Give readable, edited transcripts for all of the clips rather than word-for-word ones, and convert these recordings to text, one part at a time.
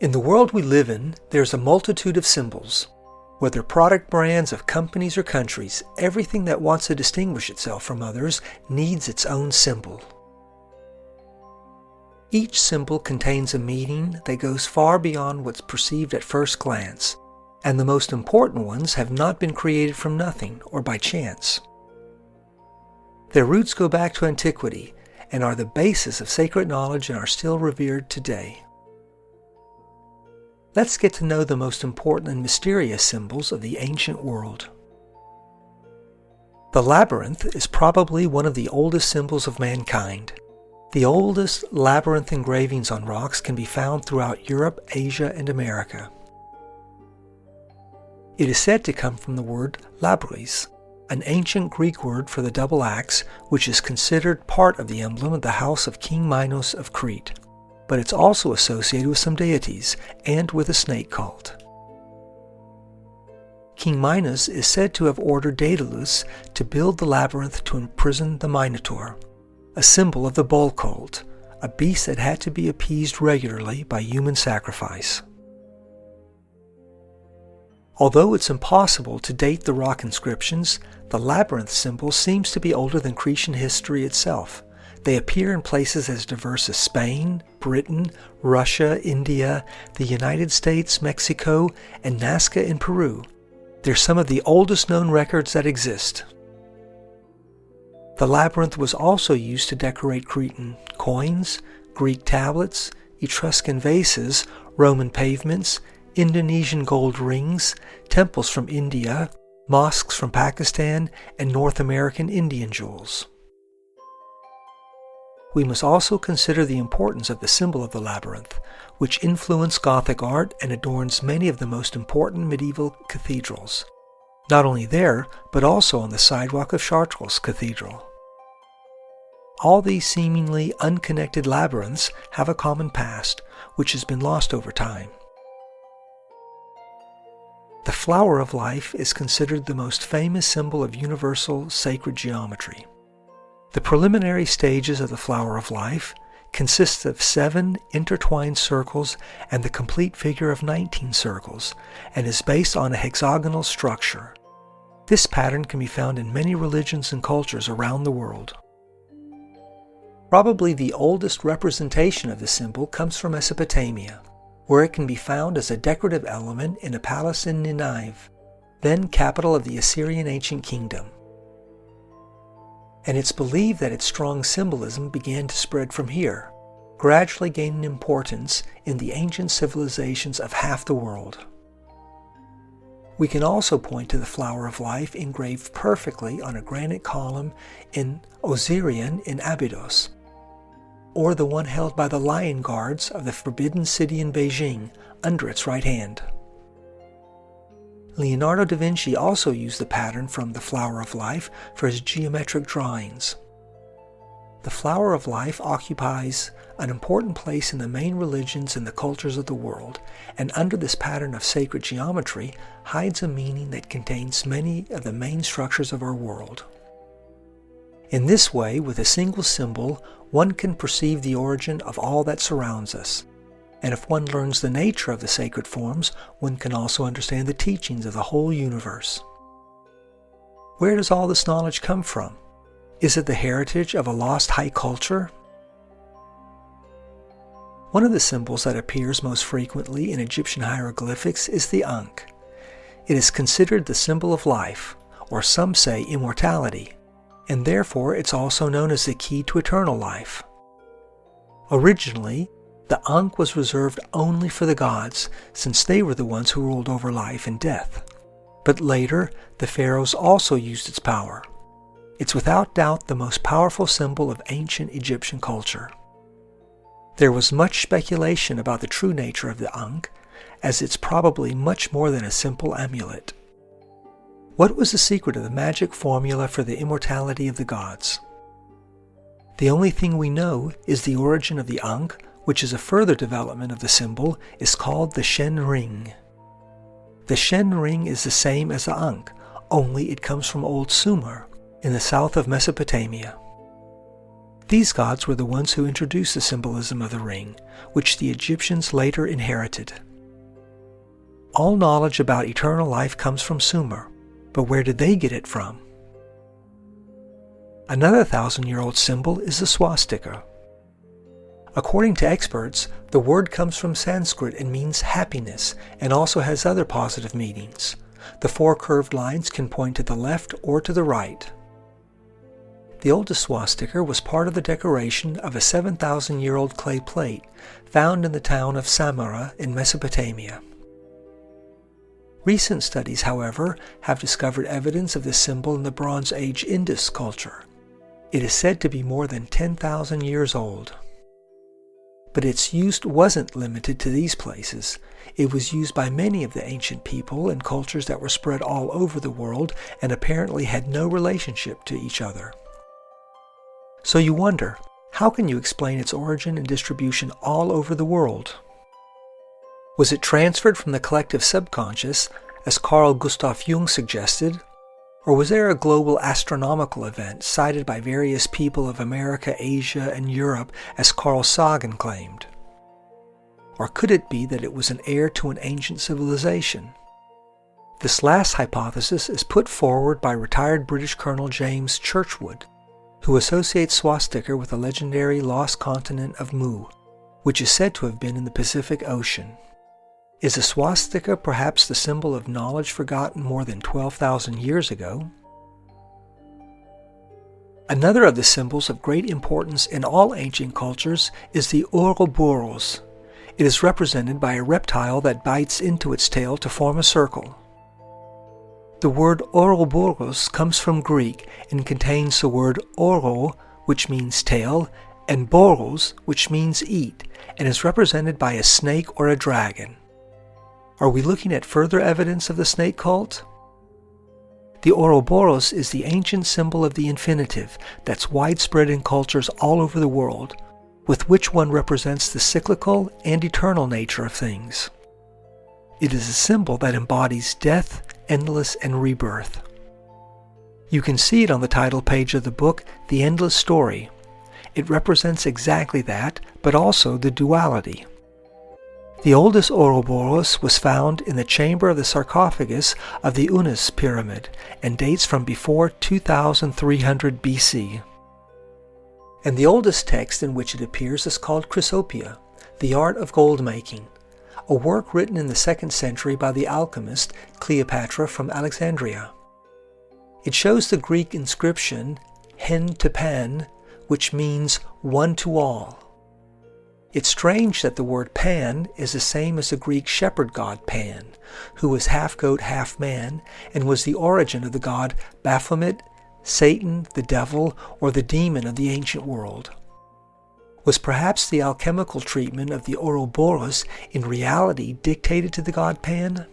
In the world we live in, there's a multitude of symbols. Whether product brands of companies or countries, everything that wants to distinguish itself from others needs its own symbol. Each symbol contains a meaning that goes far beyond what's perceived at first glance, and the most important ones have not been created from nothing or by chance. Their roots go back to antiquity and are the basis of sacred knowledge and are still revered today. Let's get to know the most important and mysterious symbols of the ancient world. The labyrinth is probably one of the oldest symbols of mankind. The oldest labyrinth engravings on rocks can be found throughout Europe, Asia, and America. It is said to come from the word labris, an ancient Greek word for the double axe, which is considered part of the emblem of the house of King Minos of Crete. But it's also associated with some deities and with a snake cult. King Minos is said to have ordered Daedalus to build the labyrinth to imprison the Minotaur, a symbol of the bull cult, a beast that had to be appeased regularly by human sacrifice. Although it's impossible to date the rock inscriptions, the labyrinth symbol seems to be older than Cretan history itself. They appear in places as diverse as Spain, Britain, Russia, India, the United States, Mexico, and Nazca in Peru. They're some of the oldest known records that exist. The labyrinth was also used to decorate Cretan coins, Greek tablets, Etruscan vases, Roman pavements, Indonesian gold rings, temples from India, mosques from Pakistan, and North American Indian jewels. We must also consider the importance of the symbol of the labyrinth, which influenced Gothic art and adorns many of the most important medieval cathedrals, not only there, but also on the sidewalk of Chartres Cathedral. All these seemingly unconnected labyrinths have a common past, which has been lost over time. The flower of life is considered the most famous symbol of universal sacred geometry. The preliminary stages of the flower of life consist of 7 intertwined circles and the complete figure of 19 circles, and is based on a hexagonal structure. This pattern can be found in many religions and cultures around the world. Probably the oldest representation of the symbol comes from Mesopotamia, where it can be found as a decorative element in a palace in Nineveh, then capital of the Assyrian ancient kingdom. And it's believed that its strong symbolism began to spread from here, gradually gaining importance in the ancient civilizations of half the world. We can also point to the flower of life engraved perfectly on a granite column in Osirian in Abydos, or the one held by the lion guards of the Forbidden City in Beijing under its right hand. Leonardo da Vinci also used the pattern from the flower of life for his geometric drawings. The flower of life occupies an important place in the main religions and the cultures of the world, and under this pattern of sacred geometry hides a meaning that contains many of the main structures of our world. In this way, with a single symbol, one can perceive the origin of all that surrounds us. And if one learns the nature of the sacred forms, one can also understand the teachings of the whole universe. Where does all this knowledge come from? Is it the heritage of a lost high culture? One of the symbols that appears most frequently in Egyptian hieroglyphics is the Ankh. It is considered the symbol of life, or some say immortality, and therefore it's also known as the key to eternal life. Originally, the Ankh was reserved only for the gods, since they were the ones who ruled over life and death. But later, the pharaohs also used its power. It's without doubt the most powerful symbol of ancient Egyptian culture. There was much speculation about the true nature of the Ankh, as it's probably much more than a simple amulet. What was the secret of the magic formula for the immortality of the gods? The only thing we know is the origin of the Ankh, which is a further development of the symbol, is called the Shen ring. The Shen ring is the same as the Ankh, only it comes from Old Sumer, in the south of Mesopotamia. These gods were the ones who introduced the symbolism of the ring, which the Egyptians later inherited. All knowledge about eternal life comes from Sumer, but where did they get it from? Another 1,000-year-old symbol is the swastika. According to experts, the word comes from Sanskrit and means happiness, and also has other positive meanings. The 4 curved lines can point to the left or to the right. The oldest swastika was part of the decoration of a 7,000-year-old clay plate found in the town of Samarra in Mesopotamia. Recent studies, however, have discovered evidence of this symbol in the Bronze Age Indus culture. It is said to be more than 10,000 years old. But its use wasn't limited to these places. It was used by many of the ancient people and cultures that were spread all over the world and apparently had no relationship to each other. So you wonder, how can you explain its origin and distribution all over the world? Was it transferred from the collective subconscious, as Carl Gustav Jung suggested, or was there a global astronomical event cited by various people of America, Asia, and Europe as Carl Sagan claimed? Or could it be that it was an heir to an ancient civilization? This last hypothesis is put forward by retired British Colonel James Churchwood, who associates swastika with the legendary lost continent of Mu, which is said to have been in the Pacific Ocean. Is a swastika perhaps the symbol of knowledge forgotten more than 12,000 years ago? Another of the symbols of great importance in all ancient cultures is the Ouroboros. It is represented by a reptile that bites into its tail to form a circle. The word Ouroboros comes from Greek and contains the word ouro, which means tail, and boros, which means eat, and is represented by a snake or a dragon. Are we looking at further evidence of the snake cult? The Ouroboros is the ancient symbol of the infinitive that's widespread in cultures all over the world, with which one represents the cyclical and eternal nature of things. It is a symbol that embodies death, endless, and rebirth. You can see it on the title page of the book, The Endless Story. It represents exactly that, but also the duality. The oldest Ouroboros was found in the chamber of the sarcophagus of the Unas pyramid and dates from before 2300 BC. And the oldest text in which it appears is called Chrysopia, The Art of Gold Making, a work written in the 2nd century by the alchemist Cleopatra from Alexandria. It shows the Greek inscription hen to pan, which means one to all. It's strange that the word Pan is the same as the Greek shepherd god Pan, who was half goat, half man, and was the origin of the god Baphomet, Satan, the devil, or the demon of the ancient world. Was perhaps the alchemical treatment of the Ouroboros in reality dictated to the god Pan?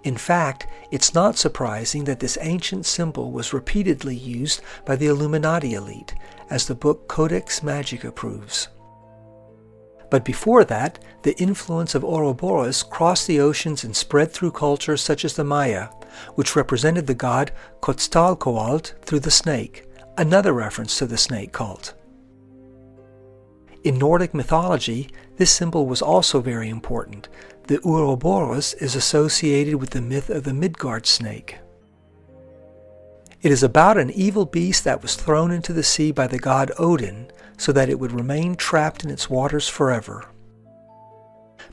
In fact, it's not surprising that this ancient symbol was repeatedly used by the Illuminati elite, as the book Codex Magica proves. But before that, the influence of Ouroboros crossed the oceans and spread through cultures such as the Maya, which represented the god Quetzalcoatl through the snake, another reference to the snake cult. In Nordic mythology, this symbol was also very important. The Ouroboros is associated with the myth of the Midgard snake. It is about an evil beast that was thrown into the sea by the god Odin, so that it would remain trapped in its waters forever.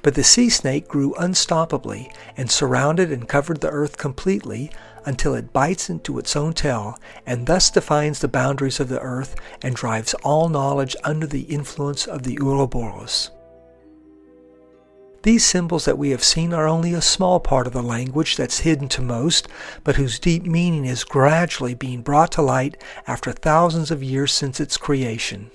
But the sea snake grew unstoppably and surrounded and covered the earth completely until it bites into its own tail and thus defines the boundaries of the earth and drives all knowledge under the influence of the Ouroboros. These symbols that we have seen are only a small part of the language that's hidden to most, but whose deep meaning is gradually being brought to light after thousands of years since its creation.